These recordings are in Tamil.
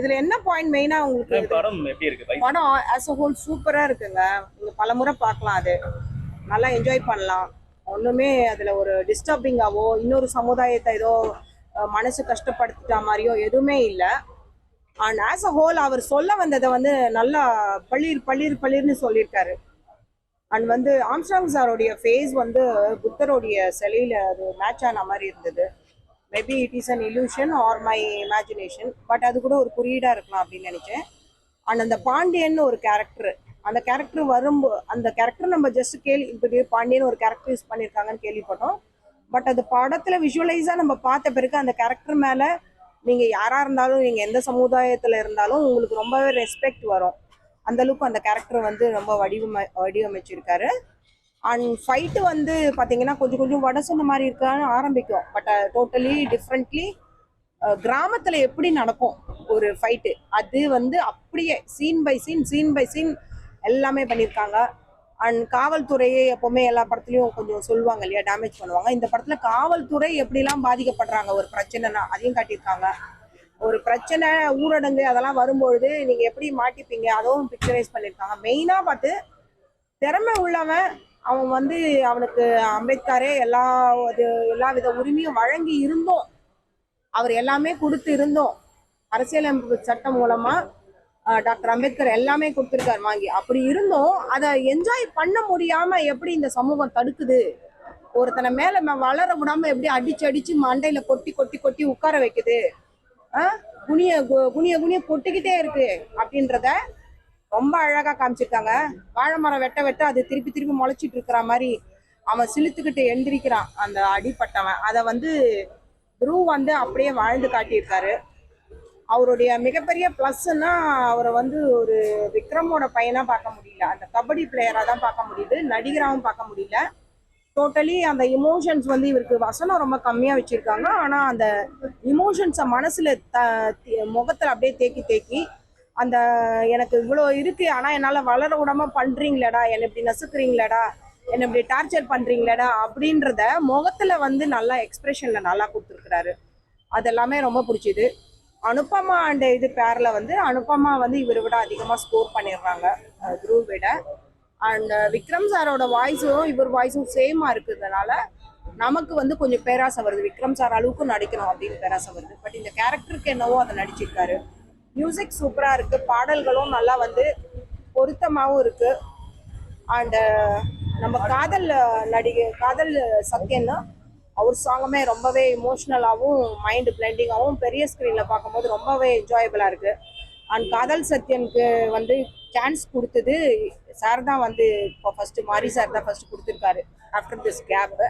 இதுல என்ன பாயிண்ட் மெயினா உங்களுக்கு படம் எப்படி இருக்கு? படம் as a whole சூப்பரா இருக்குங்க. நீங்க பலமுறை பார்க்கலாம். அது நல்லா என்ஜாய் பண்ணலாம். ஒண்ணுமே அதுல ஒரு டிஸ்டர்பிங்காவோ இன்னொரு சமுதாயத்தை ஏதோ மனசு கஷ்டப்படுத்திட்ட மாதிரியோ எதுவுமே இல்லை. அண்ட் ஆஸ் அ ஹோல் அவர் சொல்ல வந்ததை வந்து நல்லா பளிர்னு சொல்லியிருக்காரு. அண்ட் வந்து ஆம்ஸ்ட்ராங் சாரோடைய ஃபேஸ் வந்து புத்தருடைய சிலையில அது மேட்ச் ஆன மாதிரி இருந்தது. Maybe it is an illusion R my imagination, but அது கூட ஒரு குறியீடாக இருக்கலாம் அப்படின்னு நினைச்சேன். அண்ட் அந்த பாண்டியன் ஒரு கேரக்டர், அந்த கேரக்டர் வரும்போது அந்த கேரக்டர் நம்ம ஜஸ்ட் இப்படி பாண்டியன் ஒரு கேரக்டர் யூஸ் பண்ணியிருக்காங்கன்னு கேள்விப்பட்டோம். பட் அது படத்தில் விஷுவலைஸாக நம்ம பார்த்த பிறகு அந்த கேரக்டர் மேலே நீங்கள் யாராக இருந்தாலும், நீங்கள் எந்த சமுதாயத்தில் இருந்தாலும் உங்களுக்கு ரொம்பவே ரெஸ்பெக்ட் வரும். அந்தளவுக்கு அந்த கேரக்டர் வந்து ரொம்ப வடிவமைச்சிருக்காரு. அண்ட் ஃபைட்டு வந்து பார்த்தீங்கன்னா கொஞ்சம் வட சொன்ன மாதிரி இருக்கான்னு ஆரம்பிக்கும். பட் டோட்டலி டிஃப்ரெண்ட்லி கிராமத்தில் எப்படி நடக்கும் ஒரு ஃபைட்டு, அது வந்து அப்படியே சீன் பை சீன் எல்லாமே பண்ணியிருக்காங்க. அண்ட் காவல்துறையை எப்போவுமே எல்லா படத்துலையும் கொஞ்சம் சொல்லுவாங்க இல்லையா, டேமேஜ் பண்ணுவாங்க. இந்த படத்தில் காவல்துறை எப்படிலாம் பாதிக்கப்படுறாங்க ஒரு பிரச்சனைனா அதையும் காட்டியிருக்காங்க. ஒரு பிரச்சனை ஊரடங்கு அதெல்லாம் வரும்பொழுது நீங்கள் எப்படி மாட்டிப்பீங்க அதுவும் பிக்சரைஸ் பண்ணியிருக்காங்க. மெயினாக பார்த்து திறமை உள்ளவன் அவன் வந்து அவனுக்கு அம்பேத்கரே எல்லா வித உரிமையும் வழங்கி இருந்தோம், அவர் எல்லாமே கொடுத்து இருந்தோம். அரசியலமைப்பு சட்டம் மூலமா டாக்டர் அம்பேத்கர் எல்லாமே கொடுத்துருக்காரு வாங்கி. அப்படி இருந்தோம் அதை என்ஜாய் பண்ண முடியாம எப்படி இந்த சமூகம் தடுக்குது, ஒருத்தனை மேல வளர விடாம எப்படி அடிச்சு மண்டையில கொட்டி உட்கார வைக்குது, குனிய கொட்டிக்கிட்டே இருக்கு அப்படின்றத ரொம்ப அழகா காமிச்சிருக்காங்க. வாழை மரம் வெட்ட அது திருப்பி முளைச்சிட்டு இருக்கிற மாதிரி அவன் சிலுத்துக்கிட்டு எந்திரிக்கிறான் அந்த அடிப்பட்டவன். அதை வந்து குரு வந்து அப்படியே வாழ்ந்து காட்டியிருக்காரு. அவருடைய மிகப்பெரிய பிளஸ்ன்னா அவரை வந்து ஒரு விக்ரமோட பையனா பார்க்க முடியல, அந்த கபடி பிளேயரா தான் பார்க்க முடியுது, நடிகராகவும் பார்க்க முடியல. டோட்டலி அந்த இமோஷன்ஸ் வந்து இவருக்கு வசனம் ரொம்ப கம்மியா வச்சிருக்காங்க. ஆனா அந்த இமோஷன்ஸை மனசுல முகத்துல அப்படியே தேக்கி அந்த எனக்கு இவ்வளோ இருக்கு, ஆனா என்னால வளர விடாம பண்றீங்களேடா, என்னை இப்படி நசுக்குறீங்களேடா, என்னை இப்படி டார்ச்சர் பண்றீங்களேடா அப்படின்றத முகத்துல வந்து நல்லா எக்ஸ்பிரஷன்ல நல்லா கொடுத்துருக்குறாரு. அது எல்லாமே ரொம்ப பிடிச்சிது. அனுப்பமா அண்ட் இது பேர்ல வந்து அனுப்பமா வந்து இவரை விட அதிகமா ஸ்கோர் பண்ணிடுறாங்க குரு விட. அண்ட் விக்ரம் சாரோட வாய்ஸும் இவர் வாய்ஸும் சேமா இருக்கிறதுனால நமக்கு வந்து கொஞ்சம் பேராசை வருது, விக்ரம் சார் அளவுக்கு நடிக்கணும் அப்படின்னு பேராசை வருது. பட் இந்த கேரக்டருக்கு என்னவோ அதை நடிச்சிருக்காரு. மியூசிக் சூப்பரா இருக்கு, பாடல்களும் நல்லா வந்து பொருத்தமாகவும் இருக்கு. அண்ட் நம்ம காதல் சத்யன்னா அவர் சாங்குமே ரொம்பவே இமோஷ்னலாகவும் மைண்ட் பிளெண்டிங்காகவும் பெரிய ஸ்க்ரீனில் பார்க்கும்போது ரொம்பவே என்ஜாயபிளாக இருக்குது. அண்ட் காதல் சத்யனுக்கு வந்து சான்ஸ் கொடுத்தது சார் தான் வந்து இப்போ ஃபஸ்ட்டு மாரி சார் தான் ஃபஸ்ட்டு கொடுத்துருக்காரு ஆஃப்டர் திஸ் கேப்பு.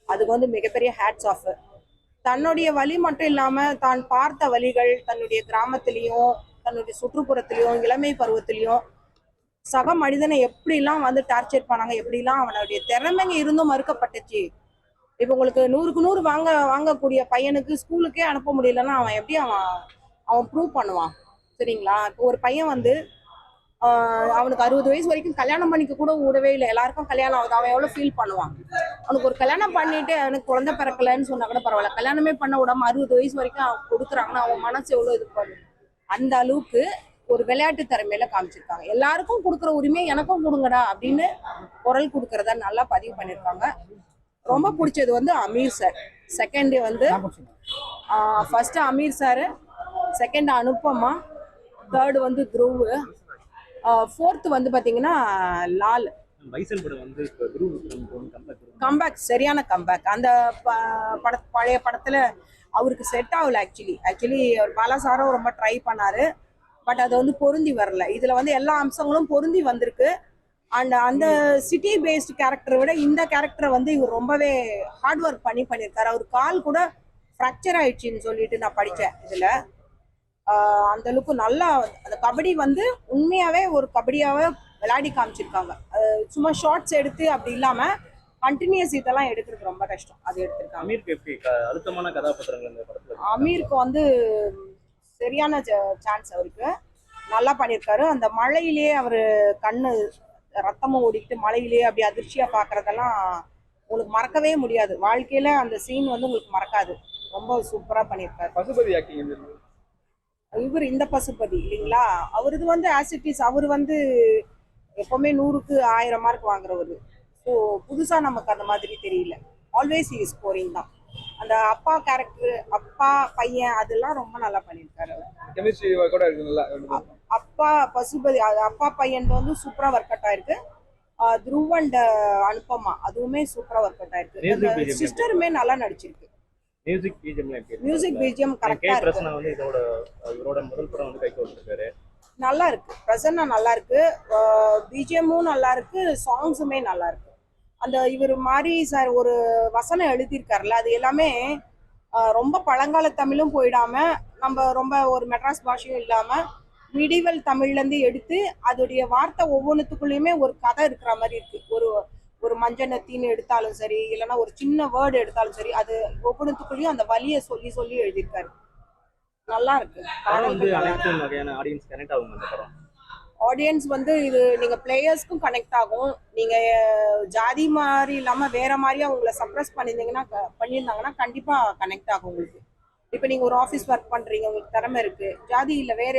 அதுக்கு வந்து மிகப்பெரிய ஹேட்ஸ் ஆஃப். தன்னுடைய வழி மட்டும் இல்லாமல் தான் பார்த்த வழிகள் தன்னுடைய கிராமத்திலையும் தன்னுடைய சுற்றுப்புறத்திலையும் இளமை பருவத்திலையும் சக மனிதனை எப்படிலாம் வந்து டார்ச்சர் பண்ணாங்க, எப்படிலாம் அவனுடைய திறமைங்க இருந்தும் மறுக்கப்பட்டுச்சு. இப்போ உங்களுக்கு 100க்கு 100 வாங்கக்கூடிய பையனுக்கு ஸ்கூலுக்கே அனுப்ப முடியலன்னா அவன் எப்படி அவன் ப்ரூவ் பண்ணுவான்? சரிங்களா? இப்போ ஒரு பையன் வந்து அவனுக்கு 60 வயசு வரைக்கும் கல்யாணம் பண்ணிக்க கூட விடவே இல்லை, எல்லாருக்கும் கல்யாணம் ஆகுது, அவன் எவ்வளோ ஃபீல் பண்ணுவான்? அவனுக்கு ஒரு கல்யாணம் பண்ணிட்டு அவனுக்கு குழந்தை பிறக்கலன்னு சொன்னா கூட பரவாயில்ல, கல்யாணமே பண்ண விடாம 60 வயசு வரைக்கும் அவன் கொடுக்குறாங்கன்னா அவன் மனசு எவ்வளோ இது பண்ணும்? அந்த அளவுக்கு ஒரு விளையாட்டு திறமையில காமிச்சிருக்காங்க. எல்லாருக்கும் கொடுக்குற உரிமையை எனக்கும் கொடுங்கடா அப்படின்னு குரல் கொடுக்கறத நல்லா பதிவு பண்ணியிருக்காங்க. ரொம்ப பிடிச்சது வந்து அமீர் சார். செகண்ட் வந்து first Aamir sir, second Anupama, third வந்து துருவ், ஃபோர்த் வந்து பாத்தீங்கன்னா லால். கம்பேக், சரியான கம்பேக். அந்த பழைய படத்துல அவருக்கு செட் ஆகல. ஆக்சுவலி அவர் பாலாசாரும் ரொம்ப ட்ரை பண்ணாரு, பட் அது வந்து பொருந்தி வரல. இதுல வந்து எல்லா அம்சங்களும் பொருந்தி வந்திருக்கு. அண்ட் அந்த சிட்டி பேஸ்ட் கேரக்டரை விட இந்த கேரக்டரை வந்து இவர் ரொம்பவே ஹார்ட் ஒர்க் பண்ணியிருக்காரு. அவர் கால் கூட ஃப்ராக்சர் ஆயிடுச்சுன்னு சொல்லிட்டு நான் படித்தேன். இதில் அந்த அளவுக்கு நல்லா அந்த கபடி வந்து உண்மையாகவே ஒரு கபடியாகவே விளையாடி காமிச்சிருக்காங்க. சும்மா ஷார்ட்ஸ் எடுத்து அப்படி இல்லாமல் கண்டினியூஸ் இதெல்லாம் எடுக்கிறது ரொம்ப கஷ்டம். அது எடுத்திருக்காங்க. அமீருக்கு எப்படி அழுத்தமான கதாபாத்திரங்கள் இந்த படத்துல? அமீருக்கு வந்து சரியான சான்ஸ் அவருக்கு நல்லா பண்ணியிருக்காரு. அந்த மழையிலேயே அவர் கண்ணு ரத்தமும் ஓடிக்கிட்டு மழையிலேயே அப்படி அதிர்ச்சியா பாக்குறதெல்லாம் உங்களுக்கு மறக்கவே முடியாது. வாழ்க்கையில அந்த சீன் வந்து உங்களுக்கு மறக்காது. ரொம்ப சூப்பரா பண்ணியிருக்காரு. பசுபதி ஆக்டிங் எப்படி இருக்கு? இவர் இந்த பசுபதி இல்லைங்களா, அவரது வந்து ஆசிட்டிஸ், அவர் வந்து எப்பவுமே 100க்கு 1000 மார்க் வாங்குறவர். ஸோ புதுசா நமக்கு அந்த மாதிரி தெரியல. ஆல்வேஸ் இஸ் ஸ்கோரிங் தான். அந்த அப்பா கேரக்டர், அப்பா பையன், அதெல்லாம் ரொம்ப நல்லா பண்ணியிருக்காரு அவர். கெமிஸ்ட்ரி கூட இருக்கு நல்லா ரெண்டு பேரும். அப்பா பசுபதி, அது அப்பா பையன் வந்து சூப்பரா ஒர்க் அவுட் ஆயிருக்கு. த்ருவ் அண்ட் அனுபமா அதுவுமே சூப்பரா ஒர்க் அவுட் ஆயிருக்கு. Music அந்த BGM சிஸ்டருமே நல்லா நடிச்சிருக்கு. மியூசிக் பிஜிஎம்ல எப்படி இருக்கு? மியூசிக் பிஜிஎம் கே கரெக்டா இருக்கு, பிரசன்னா வந்து இவரோட முதல் படம் வந்து கைக்கு வந்திருக்காரு. நல்லா இருக்கு. பிரசன்னா நல்லா இருக்கு, பிஜிஎம்மும் நல்லா இருக்கு, சாங்ஸுமே நல்லா இருக்கு. அந்த இவர் மாதிரி சார் ஒரு வசனம் எழுதியிருக்காருல்ல, அது எல்லாமே ரொம்ப பழங்கால தமிழும் போயிடாம, நம்ம ரொம்ப ஒரு மெட்ராஸ் பாஷையும் இல்லாம மிடிவல் தமிழ்ல இருந்து எடுத்து அதோடைய வார்த்தை ஒவ்வொன்றுத்துக்குள்ளேயுமே ஒரு கதை இருக்கிற மாதிரி இருக்கு. ஒரு ஒரு மஞ்சனத்தின்னு எடுத்தாலும் சரி, இல்லைன்னா ஒரு சின்ன வேர்டு எடுத்தாலும் சரி, அது ஒவ்வொன்றுத்துக்குள்ளேயும் அந்த வலியை சொல்லி சொல்லி எழுதியிருக்காரு. நல்லா இருக்கு. படம் வந்து பாடல்கள் நல்லா அனைத்து இருக்கு. வகையான ஆடியன்ஸ் கனெக்ட் ஆகும் அந்த படம். ஆடியன்ஸ் வந்து இது நீங்க பிளேயர்ஸ்க்கும் கனெக்ட் ஆகும். நீங்க ஜாதி மாதிரி இல்லாம வேற மாதிரியா உங்களை சப்ரஸ் பண்ணியிருந்தாங்கன்னா கண்டிப்பா கனெக்ட் ஆகும் உங்களுக்கு. இப்போ நீங்க ஒரு ஆஃபீஸ் ஒர்க் பண்றீங்க, உங்களுக்கு திறமை இருக்கு, ஜாதி இல்ல வேற